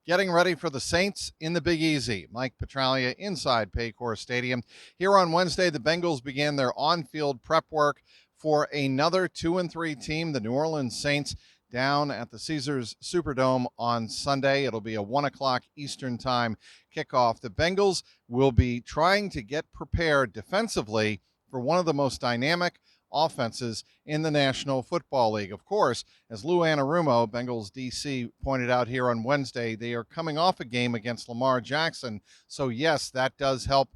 Getting ready for the Saints in the Big Easy. Mike Petraglia inside Paycor Stadium. Here on Wednesday, the Bengals began their on-field prep work for another 2-3 team, the New Orleans Saints, down at the Caesars Superdome on Sunday. It'll be a 1 o'clock Eastern time kickoff. The Bengals will be trying to get prepared defensively for one of the most dynamic offenses in the National Football League. Of course, as Lou Anarumo, Bengals DC, pointed out here on Wednesday, they are coming off a game against Lamar Jackson. So, yes, that does help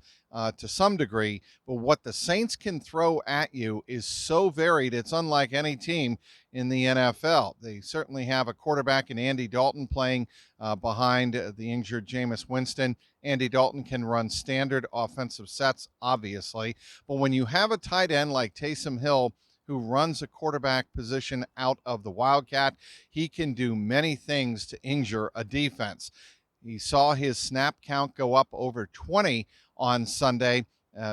to some degree. But what the Saints can throw at you is so varied, it's unlike any team in the NFL. They certainly have a quarterback in Andy Dalton playing behind the injured Jameis Winston. Andy Dalton can run standard offensive sets, obviously. But when you have a tight end like Taysom Hill, who runs a quarterback position out of the Wildcat, he can do many things to injure a defense. He saw his snap count go up over 20 on Sunday.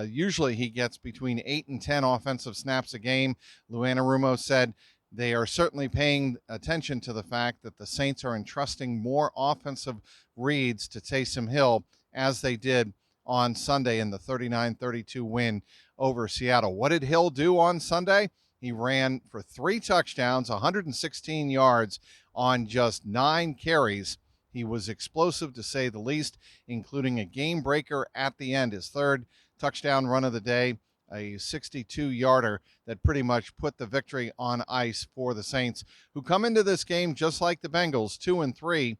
Usually he gets between 8 and 10 offensive snaps a game. Lou Anarumo said they are certainly paying attention to the fact that the Saints are entrusting more offensive reads to Taysom Hill as they did on Sunday in the 39-32 win over Seattle. What did Hill do on Sunday? He ran for 3 touchdowns, 116 yards on just 9 carries. He was explosive, to say the least, including a game breaker at the end, his third touchdown run of the day, a 62-yarder that pretty much put the victory on ice for the Saints, who come into this game just like the Bengals, 2-3,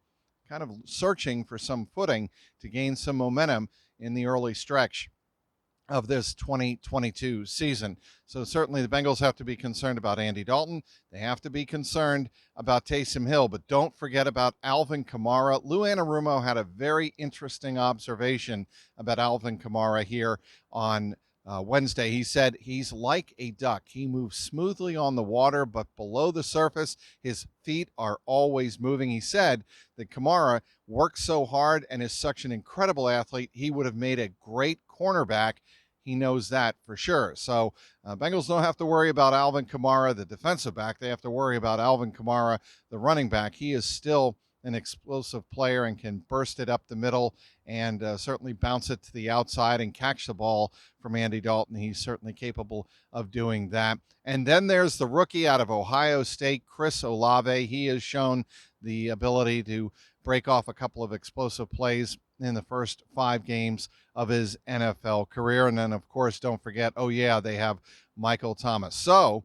kind of searching for some footing to gain some momentum in the early stretch of this 2022 season. So certainly the Bengals have to be concerned about Andy Dalton. They have to be concerned about Taysom Hill, but don't forget about Alvin Kamara. Lou Anarumo had a very interesting observation about Alvin Kamara here on Wednesday. He said he's like a duck. He moves smoothly on the water, but below the surface, his feet are always moving. He said that Kamara works so hard and is such an incredible athlete, he would have made a great cornerback. He knows that for sure. So Bengals don't have to worry about Alvin Kamara, the defensive back. They have to worry about Alvin Kamara, the running back. He is still an explosive player and can burst it up the middle and certainly bounce it to the outside and catch the ball from Andy Dalton. He's certainly capable of doing that. And then there's the rookie out of Ohio State, Chris Olave. He has shown the ability to break off a couple of explosive plays in the first 5 games of his NFL career. And then, of course, don't forget, they have Michael Thomas. So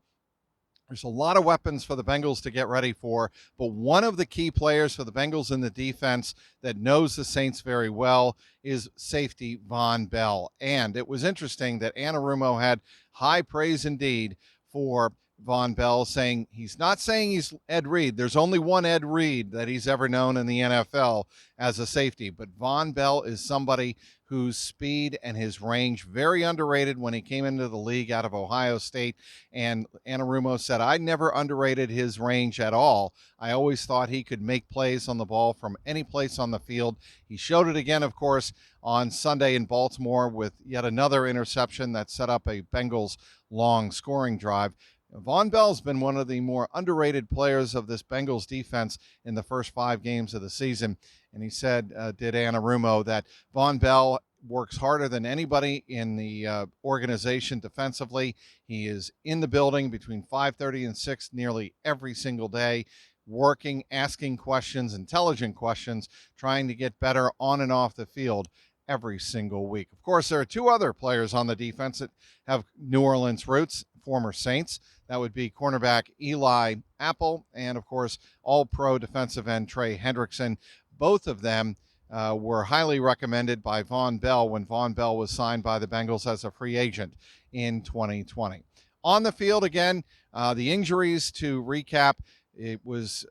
there's a lot of weapons for the Bengals to get ready for, but one of the key players for the Bengals in the defense that knows the Saints very well is safety Vonn Bell. And it was interesting that Anarumo had high praise indeed for Vonn Bell, saying he's not saying he's Ed Reed. There's only one Ed Reed that he's ever known in the NFL as a safety, but Vonn Bell is somebody whose speed and his range very underrated when he came into the league out of Ohio State. And Anarumo said, I never underrated his range at all. I always thought he could make plays on the ball from any place on the field. He showed it again, of course, on Sunday in Baltimore with yet another interception that set up a Bengals long scoring drive. Vonn Bell's been one of the more underrated players of this Bengals defense in the first 5 games of the season. And he said, did Anarumo, that Vonn Bell works harder than anybody in the organization defensively. He is in the building between 5:30 and 6 nearly every single day, working, asking questions, intelligent questions, trying to get better on and off the field every single week. Of course, there are 2 other players on the defense that have New Orleans roots, former Saints. That would be cornerback Eli Apple and, of course, all-pro defensive end Trey Hendrickson. Both of them were highly recommended by Vonn Bell when Vonn Bell was signed by the Bengals as a free agent in 2020. On the field again, the injuries to recap, it was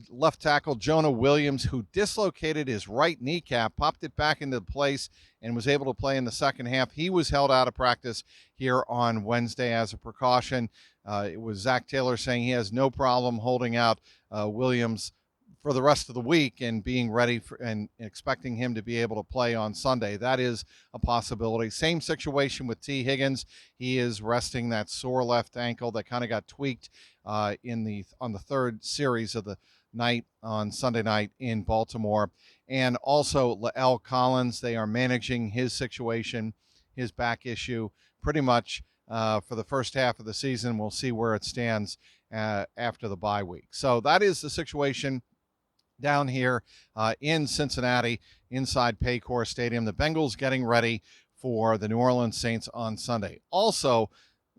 left tackle Jonah Williams, who dislocated his right kneecap, popped it back into place, and was able to play in the second half. He was held out of practice here on Wednesday as a precaution. It was Zach Taylor saying he has no problem holding out Williams for the rest of the week and being ready for, and expecting him to be able to play on Sunday. That is a possibility. Same situation with T. Higgins. He is resting that sore left ankle that kind of got tweaked on the third series of the night on Sunday night in Baltimore. And also La'el Collins, they are managing his situation, his back issue, pretty much for the first half of the season. We'll see where it stands after the bye week. So that is the situation down here in Cincinnati, inside Paycor Stadium. The Bengals getting ready for the New Orleans Saints on Sunday. Also,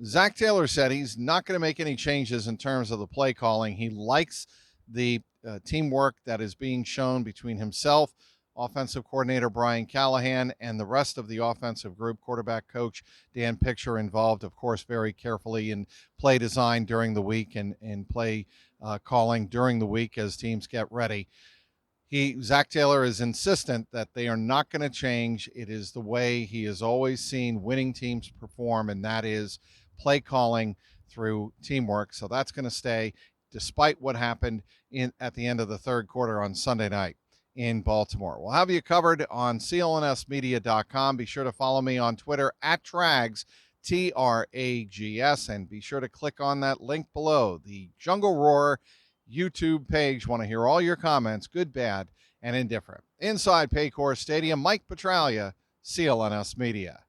Zach Taylor said he's not going to make any changes in terms of the play calling. He likes the teamwork that is being shown between himself, offensive coordinator Brian Callahan, and the rest of the offensive group, quarterback coach Dan Picture involved, of course, very carefully in play design during the week and play calling during the week as teams get ready. Zach Taylor is insistent that they are not going to change. It is the way he has always seen winning teams perform, and that is play calling through teamwork. So that's going to stay despite what happened at the end of the third quarter on Sunday night in Baltimore. We'll have you covered on clnsmedia.com. Be sure to follow me on Twitter at Trags, Trags, and be sure to click on that link below, the Jungle Roar YouTube page. Want to hear all your comments, good, bad, and indifferent. Inside Paycor Stadium, Mike Petraglia, CLNS Media.